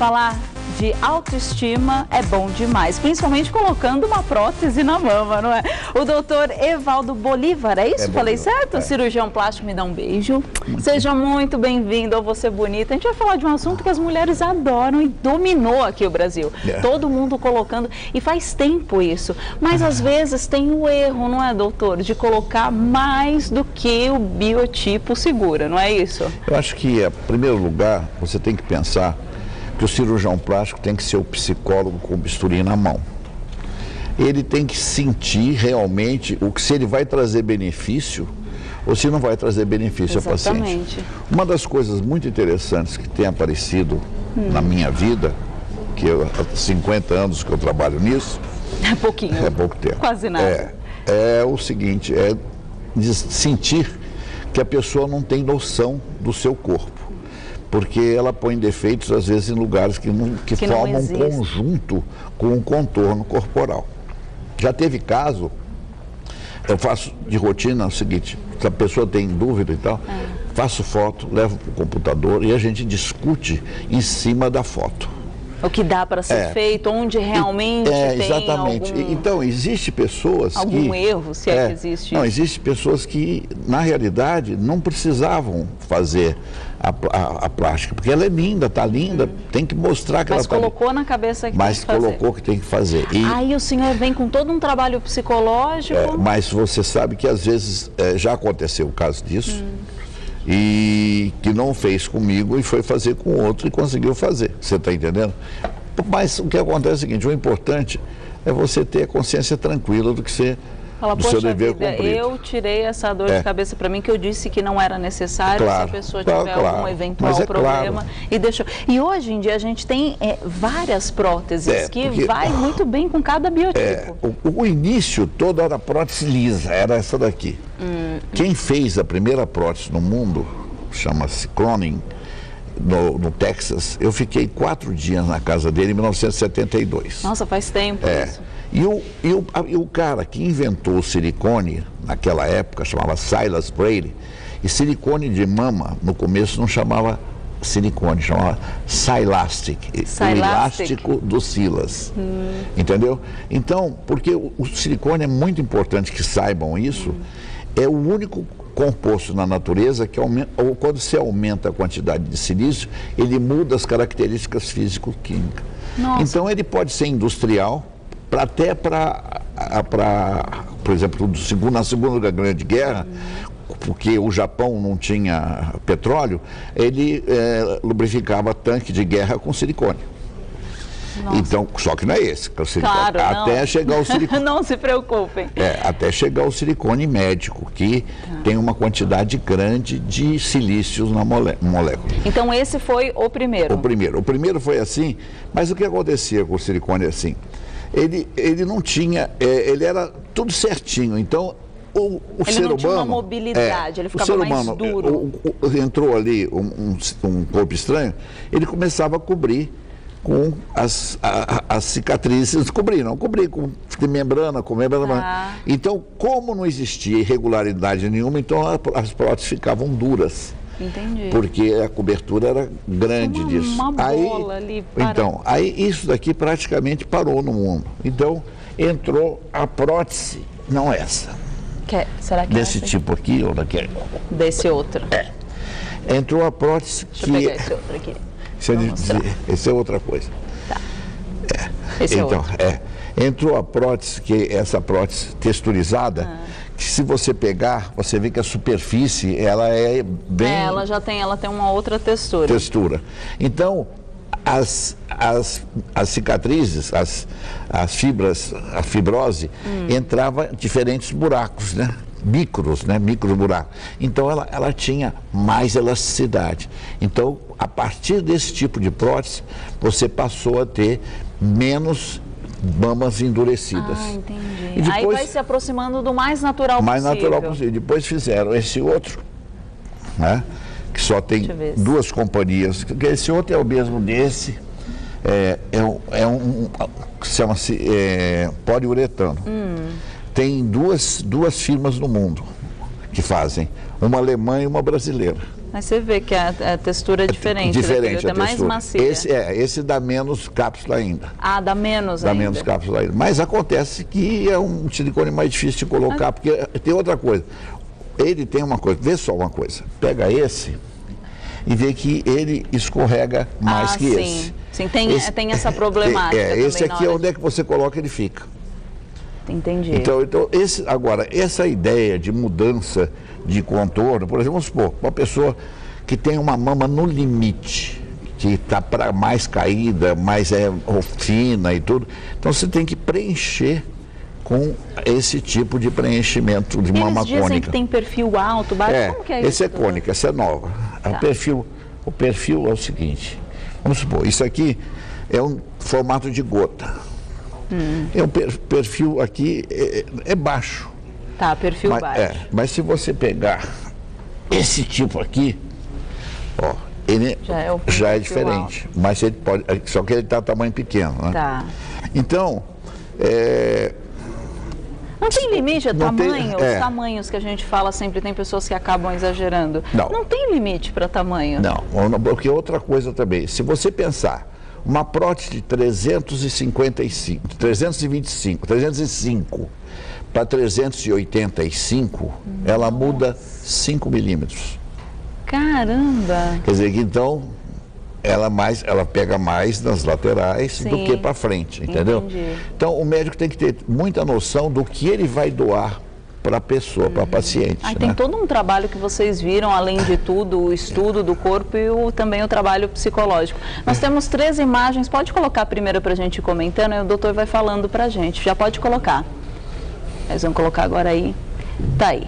Falar de autoestima é bom demais, principalmente colocando uma prótese na mama, não é? O doutor Evaldo Bolívar, é isso? Falei certo? Cirurgião plástico, me dá um beijo. Seja muito bem-vindo ao Você Bonita. A gente vai falar de um assunto que as mulheres adoram e dominou aqui o Brasil. Todo mundo colocando, e faz tempo isso. Mas às vezes tem o erro, não é, doutor? De colocar mais do que o biotipo segura, não é isso? Eu acho que, em primeiro lugar, você tem que pensar que o cirurgião plástico tem que ser o psicólogo com o bisturi na mão. Ele tem que sentir realmente se ele vai trazer benefício ou se não vai trazer benefício ao paciente. Uma das coisas muito interessantes que tem aparecido na minha vida, que há 50 anos que eu trabalho nisso... É pouquinho. É pouco tempo. Quase nada. É o seguinte, é de sentir que a pessoa não tem noção do seu corpo. Porque ela põe defeitos, às vezes, em lugares que formam um conjunto com um contorno corporal. Já teve caso, eu faço de rotina o seguinte, se a pessoa tem dúvida e tal, faço foto, levo para o computador e a gente discute em cima da foto. O que dá para ser feito, onde realmente tem exatamente. algum... Então, existe pessoas algum erro, se é que existe. Não, existe pessoas que, na realidade, não precisavam fazer a plástica, porque ela é linda, tá linda, tem que mostrar que ela tá linda. Mas colocou na cabeça que tem que fazer. Mas colocou que tem que fazer. E aí o senhor vem com todo um trabalho psicológico. Mas você sabe que, às vezes, já aconteceu o caso disso. E que não fez comigo e foi fazer com outro e conseguiu fazer. Você está entendendo? Mas o que acontece é o seguinte, o importante é você ter a consciência tranquila do que você... Fala, do seu dever cumprido. Eu tirei essa dor de cabeça para mim, que eu disse que não era necessário, se a pessoa tiver algum eventual problema, e deixou. E hoje em dia a gente tem várias próteses que vai muito bem com cada biotipo. O início todo era prótese lisa, era essa daqui. Quem fez a primeira prótese no mundo, chama-se Cronin, no Texas, eu fiquei 4 dias na casa dele em 1972. Nossa, faz tempo isso. E o cara que inventou o silicone, naquela época, chamava Silas Brady, e silicone de mama, no começo não chamava silicone, chamava Silastic, o elástico do Silas, entendeu? Então, porque o silicone é muito importante que saibam isso, é o único composto na natureza que aumenta, ou quando você aumenta a quantidade de silício, ele muda as características físico-químicas. Então, ele pode ser industrial, até para, por exemplo, na Segunda Grande Guerra, porque o Japão não tinha petróleo, ele lubrificava tanque de guerra com silicone. Então, só que não é esse, que é o silicone, até chegar o silicone. Não se preocupem. Até chegar o silicone médico, que tem uma quantidade grande de silícios na molécula. Então, esse foi o primeiro? O primeiro foi assim, mas o que acontecia com o silicone é assim, ele não tinha, ele era tudo certinho, então o ele ser não humano... tinha uma mobilidade, ele ficava mais duro. Entrou ali um corpo estranho, ele começava a cobrir com as cicatrizes, cobrir com membrana, Então, como não existia irregularidade nenhuma, então as próteses ficavam duras. Entendi. Porque a cobertura era grande disso. Uma bola ali. Então, aí isso daqui praticamente parou no mundo. Então, entrou a prótese, não essa. Será que desse tipo aqui ou daquele? Desse outro. Entrou a prótese Deixa eu pegar esse outro aqui. Esse é outra coisa. Esse é outro. Entrou a prótese, essa prótese texturizada, que se você pegar, você vê que a superfície, ela é bem... ela tem uma outra textura. Então, as cicatrizes, as fibras, a fibrose, entrava em diferentes buracos, né? Micros buracos. Então, ela tinha mais elasticidade. Então, a partir desse tipo de prótese, você passou a ter menos mamas endurecidas. Entendi. E depois, aí vai se aproximando do mais natural possível. Depois fizeram esse outro, né? Que só tem 2 companhias. Esse outro é o mesmo desse. Chama-se poliuretano. Tem duas firmas no mundo que fazem, uma alemã e uma brasileira. Mas você vê que a textura é diferente. Diferente, é mais macia. Esse dá menos cápsula ainda. Ah, dá menos ainda. Dá menos cápsula ainda. Mas acontece que é um silicone mais difícil de colocar, porque tem outra coisa. Ele tem uma coisa, vê só uma coisa. Pega esse e vê que ele escorrega mais que esse. Sim, tem essa problemática. Esse aqui é onde é que você coloca, ele fica. Entendi. Então agora, essa ideia de mudança de contorno, por exemplo, vamos supor, uma pessoa que tem uma mama no limite, que está para mais caída, mais fina e tudo, então você tem que preencher com esse tipo de preenchimento de mama cônica. Eles dizem que tem perfil alto, baixo, como que é isso? Esse é cônica, essa é nova. Tá. O perfil é o seguinte, vamos supor, isso aqui é um formato de gota. É um perfil aqui, é baixo. Tá, perfil baixo. Mas se você pegar esse tipo aqui, ó, ele já é diferente. Alto. Mas ele pode, só que ele está tamanho pequeno, né? Tá. Então, não tem limite a tamanho? Os tamanhos que a gente fala sempre, tem pessoas que acabam exagerando. Não tem limite para tamanho? Não, porque outra coisa também, se você pensar, uma prótese de 305 para 385, ela muda 5 milímetros. Caramba! Quer dizer que então ela pega mais nas laterais do que para frente, entendeu? Entendi. Então o médico tem que ter muita noção do que ele vai doar para a pessoa, para a paciente. Tem todo um trabalho que vocês viram, além de tudo, o estudo do corpo e também o trabalho psicológico. Nós temos 3 imagens, pode colocar a primeira para a gente ir comentando, e o doutor vai falando para a gente. Já pode colocar. Eles vão colocar agora aí. Tá aí.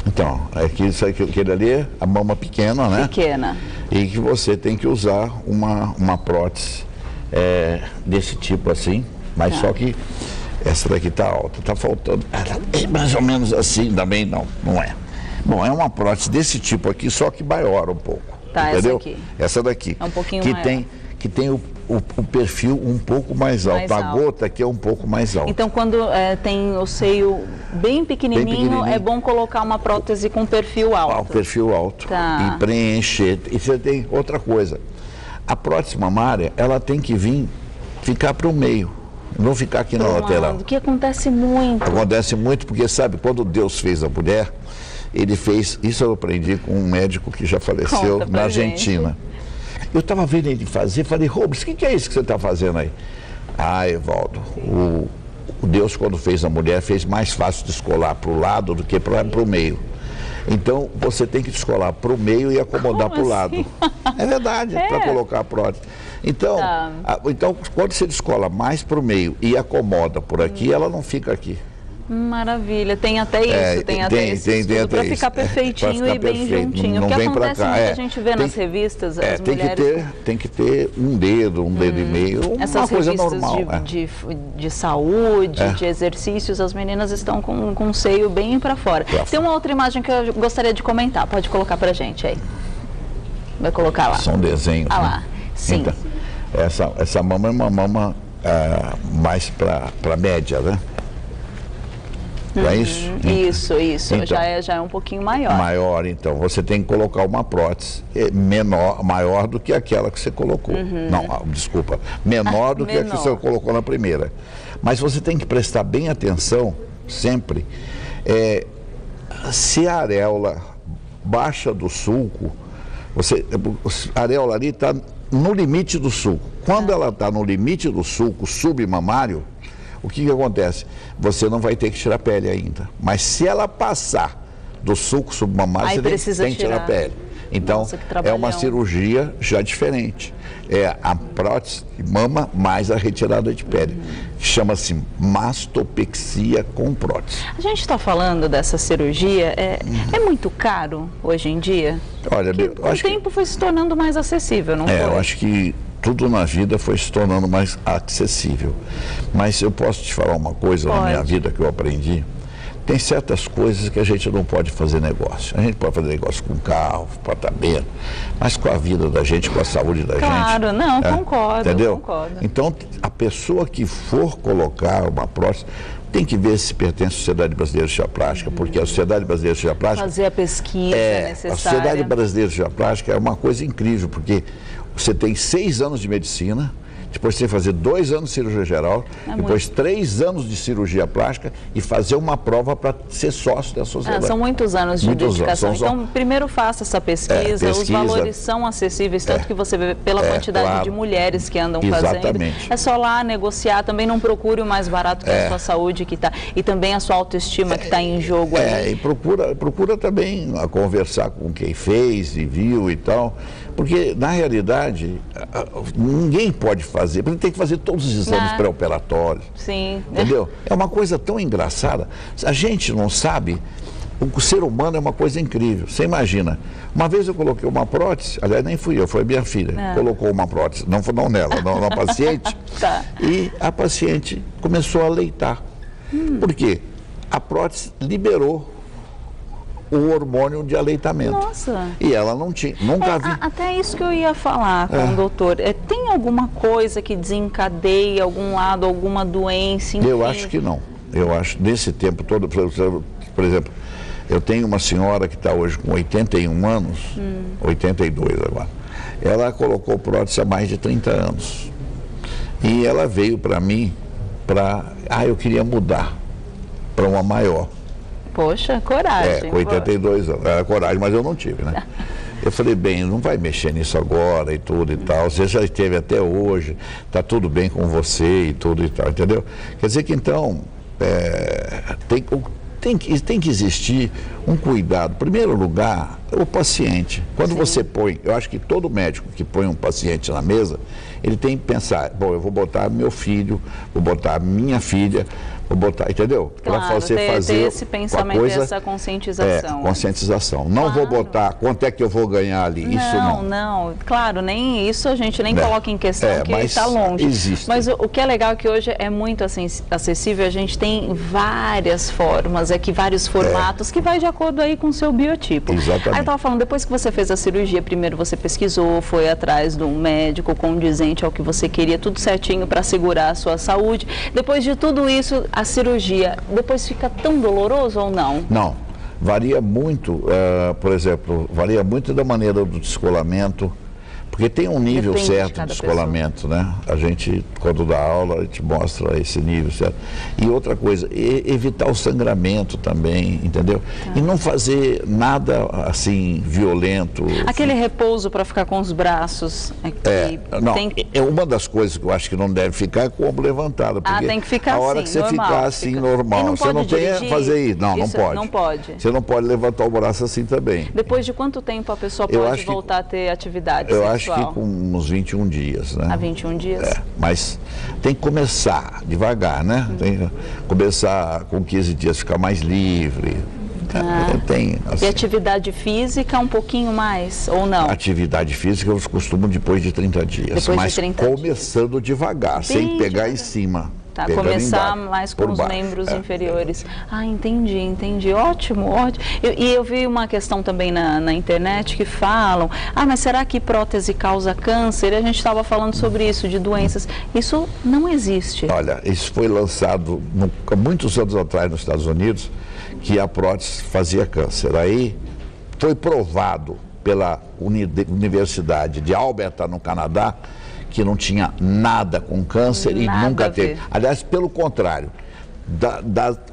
Então, aquele ali é a mama pequena, né? Pequena. E que você tem que usar uma prótese desse tipo assim, mas só que essa daqui está alta, está faltando. Ela é mais ou menos assim, também não é. Bom, é uma prótese desse tipo aqui, só que maior um pouco. Tá, entendeu? essa aqui. Essa daqui. É um pouquinho que maior. Que tem o perfil um pouco mais alto. A gota aqui é um pouco mais alta. Então, quando tem o seio bem pequenininho, é bom colocar uma prótese com perfil alto. Perfil alto. Tá. E preencher. E você tem outra coisa. A prótese mamária, ela tem que ficar para o meio. Não ficar aqui na lateral. O que acontece muito. Acontece muito porque, sabe, quando Deus fez a mulher, ele fez, isso eu aprendi com um médico que já faleceu na Argentina. Eu estava vendo ele fazer, falei, Rubens, o que é isso que você está fazendo aí? Ah, Evaldo, o Deus quando fez a mulher, fez mais fácil descolar para o lado do que para o meio. Então, você tem que descolar para o meio e acomodar para o lado. É verdade, para colocar a prótese. Então, então, quando você descola mais para o meio e acomoda por aqui, ela não fica aqui. Maravilha, tem até isso, tem até isso para ficar perfeitinho e bem juntinho. Não o que vem acontece cá, muito, a gente vê nas revistas, as mulheres... Tem que ter um dedo e meio, essas uma coisa revistas normal. De saúde, de exercícios, as meninas estão com o seio bem para fora. Tem uma outra imagem que eu gostaria de comentar, pode colocar pra gente aí. Vai colocar lá. São desenhos. Ah lá, sim. Então, essa mama é uma mama mais para média, né? Não é isso? Isso. Então, já é um pouquinho maior. Maior, então. Você tem que colocar uma prótese maior do que aquela que você colocou. Não, desculpa. Menor do que a que você colocou na primeira. Mas você tem que prestar bem atenção, sempre, se a areola baixa do sulco, a areola ali está no limite do sulco. Quando ela está no limite do sulco submamário, o que acontece? Você não vai ter que tirar a pele ainda. Mas se ela passar do sulco submamário, você tem que tirar a pele. Então, é uma cirurgia já diferente. É a prótese de mama mais a retirada de pele. Chama-se mastopexia com prótese. A gente está falando dessa cirurgia, é muito caro hoje em dia? Olha, com o tempo foi se tornando mais acessível, não foi? Eu acho que tudo na vida foi se tornando mais acessível. Mas eu posso te falar uma coisa na minha vida que eu aprendi. Tem certas coisas que a gente não pode fazer negócio. A gente pode fazer negócio com carro, apartamento, mas com a vida da gente, com a saúde da gente. Claro, não, concordo. Entendeu? Concordo. Então, a pessoa que for colocar uma prótese tem que ver se pertence à Sociedade Brasileira de Cirurgia Plástica, porque a Sociedade Brasileira de Cirurgia Plástica... Fazer a pesquisa necessária. A Sociedade Brasileira de Cirurgia Plástica é uma coisa incrível, porque você tem 6 anos de medicina, depois você tem que fazer 2 anos de cirurgia geral, depois 3 anos de cirurgia plástica e fazer uma prova para ser sócio da sociedade. São muitos anos de dedicação. Então, primeiro faça essa pesquisa, os valores são acessíveis, tanto que você vê pela quantidade de mulheres que andam fazendo. É só lá negociar, também não procure o mais barato que é a sua saúde que tá, e também a sua autoestima que está em jogo ali. E procura também conversar com quem fez e viu e tal, porque na realidade ninguém pode fazer, porque tem que fazer todos os exames pré-operatórios. Sim. Entendeu? É uma coisa tão engraçada. A gente não sabe, o ser humano é uma coisa incrível. Você imagina, uma vez eu coloquei uma prótese, aliás, nem fui eu, foi minha filha, colocou uma prótese, não nela, não na paciente, e a paciente começou a aleitar. Por quê? A prótese liberou o hormônio de aleitamento. Nossa. E ela não tinha, nunca vi. Até isso que eu ia falar com o doutor. Tem alguma coisa que desencadeia algum lado, alguma doença? Enfim? Eu acho que não. Eu acho, nesse tempo todo, por exemplo, eu tenho uma senhora que está hoje com 81 anos, 82 agora. Ela colocou prótese há mais de 30 anos. E ela veio para mim eu queria mudar para uma maior. Poxa, coragem. Com 82 anos. Era coragem, mas eu não tive, né? Eu falei, bem, não vai mexer nisso agora e tudo e tal. Você já esteve até hoje, tá tudo bem com você e tudo e tal, entendeu? Quer dizer que então, tem que existir um cuidado. Em primeiro lugar, o paciente. Quando você põe, eu acho que todo médico que põe um paciente na mesa, ele tem que pensar, bom, eu vou botar meu filho, vou botar minha filha, vou botar, entendeu? Claro, para você fazer esse pensamento, essa conscientização. Conscientização. Não vou botar quanto é que eu vou ganhar ali, isso não. Não, claro, nem isso a gente nem coloca em questão, porque está longe. Existe. Mas o que é legal é que hoje é muito acessível, a gente tem várias formas, vários formatos, que vai de acordo aí com o seu biotipo. Exatamente. Aí eu estava falando, depois que você fez a cirurgia, primeiro você pesquisou, foi atrás de um médico condizente ao que você queria, tudo certinho para segurar a sua saúde. Depois de tudo isso, a cirurgia, depois fica tão doloroso ou não? Não, varia muito, por exemplo, varia muito da maneira do descolamento, porque tem um nível certo de descolamento, né? A gente, quando dá aula, a gente mostra esse nível certo. E outra coisa, evitar o sangramento também, entendeu? E não fazer nada, assim, violento. Aquele repouso para ficar com os braços. É uma das coisas que eu acho que não deve ficar com o ombro levantado. Porque tem que ficar assim, a hora que você ficar assim, normal. Você não tem a fazer isso. Não pode. Não pode. Você não pode levantar o braço assim também. Depois de quanto tempo a pessoa pode voltar a ter atividade sexual? Eu acho que com uns 21 dias, né? Há 21 dias? Mas tem que começar devagar, né? Tem que começar com 15 dias, ficar mais livre. E atividade física um pouquinho mais, ou não? Atividade física eu costumo depois de 30 dias. Mas começando devagar, sem pegar em cima. Começar mais com os membros inferiores. Entendi. Ótimo. E eu vi uma questão também na internet que falam, mas será que prótese causa câncer? E a gente estava falando sobre isso, de doenças. Isso não existe. Olha, isso foi lançado há muitos anos atrás nos Estados Unidos, que a prótese fazia câncer. Aí foi provado pela Universidade de Alberta, no Canadá, que não tinha nada com câncer e nunca teve. Aliás, pelo contrário,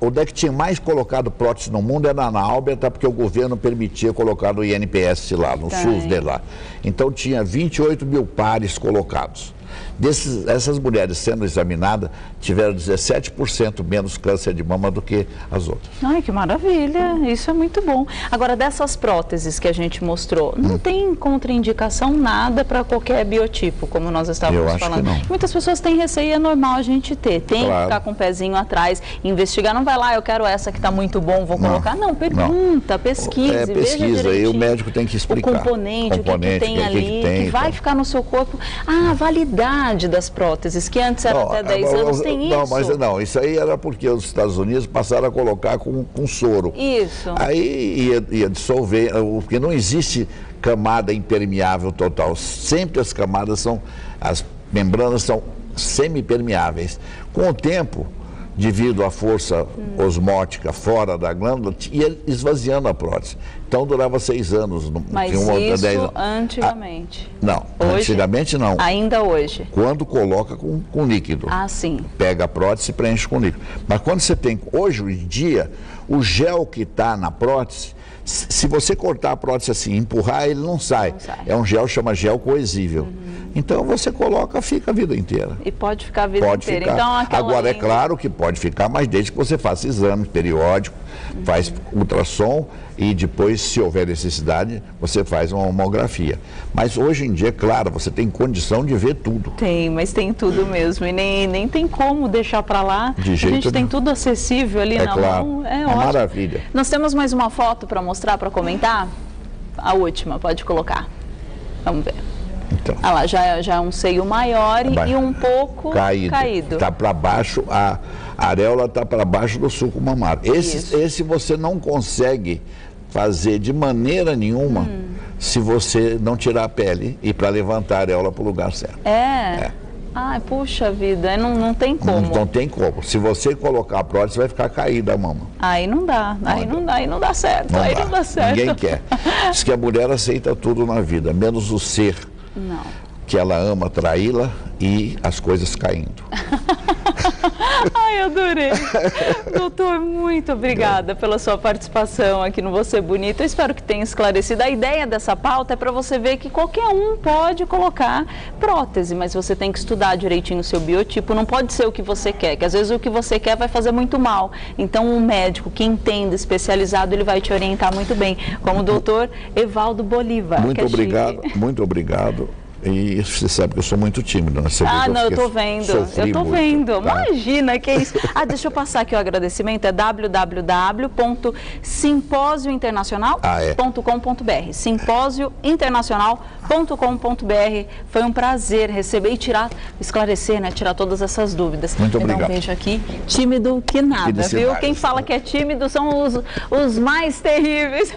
onde é que tinha mais colocado prótese no mundo era na Alberta, porque o governo permitia colocar no INPS lá, no SUS de lá. Então tinha 28 mil pares colocados. Essas mulheres sendo examinadas tiveram 17% menos câncer de mama do que as outras. Que maravilha, isso é muito bom. Agora, dessas próteses que a gente mostrou, não tem contraindicação nada para qualquer biotipo, como nós estávamos falando? Que não. Muitas pessoas têm receio, é normal a gente ter. Tem que ficar com o pezinho atrás, investigar, não vai lá, eu quero essa que está muito bom, vou colocar. Não, pergunta, pesquise, veja direitinho. E o médico tem que explicar. O componente, o que tem ali, que vai ficar no seu corpo. A validade das próteses, que antes era até 10 anos, tem isso? Isso aí era porque os Estados Unidos passaram a colocar com soro. Isso. Aí ia dissolver, porque não existe camada impermeável total. Sempre as membranas são semipermeáveis. Com o tempo, devido à força osmótica fora da glândula, ia esvaziando a prótese. Então durava 6 anos. Mas tinha isso 10 anos. antigamente? Não, hoje? Antigamente não. Ainda hoje? Quando coloca com líquido. Ah, sim. Pega a prótese e preenche com líquido. Mas quando você tem, hoje em dia, o gel que está na prótese, se você cortar a prótese assim, empurrar, ele não sai. É um gel, chama gel coesível. Então você coloca, fica a vida inteira. E pode ficar a vida inteira. Ficar. Então, agora, é claro que pode ficar, mas desde que você faça exame periódico, faz ultrassom e depois, se houver necessidade, você faz uma mamografia. Mas hoje em dia, claro, você tem condição de ver tudo. Tem, mas tem tudo mesmo. E nem tem como deixar para lá. De jeito a gente tem tudo acessível ali na mão. É ótimo. Maravilha. Nós temos mais uma foto para mostrar, para comentar? A última, pode colocar. Vamos ver. Então, ah lá, já é um seio maior e um pouco caído. Está para baixo, a areola está para baixo do sulco mamário. Esse você não consegue fazer de maneira nenhuma se você não tirar a pele e para levantar a areola para o lugar certo. Ai, puxa vida, não tem como. Não tem como. Se você colocar a prótese, vai ficar caída a mama. Aí não dá, aí não dá certo. Não dá certo. Ninguém quer. Diz que a mulher aceita tudo na vida, menos o ser. Não. Que ela ama traí-la e as coisas caindo. Ai, adorei. Doutor, muito obrigada pela sua participação aqui no Você Bonito. Eu espero que tenha esclarecido. A ideia dessa pauta é para você ver que qualquer um pode colocar prótese, mas você tem que estudar direitinho o seu biotipo. Não pode ser o que você quer, que às vezes o que você quer vai fazer muito mal. Então, um médico que entenda, especializado, ele vai te orientar muito bem, como o doutor Evaldo Bolívar. Muito obrigado, muito obrigado. E você sabe que eu sou muito tímido, né? Não, eu tô vendo. Eu tô vendo. Tá? Imagina que é isso. Deixa eu passar aqui o agradecimento, é www.simposiointernacional.com.br. Simposiointernacional.com.br. Foi um prazer receber e esclarecer, né? Tirar todas essas dúvidas. Muito obrigado. Um beijo aqui. Tímido que nada, viu? Quem fala que é tímido são os mais terríveis.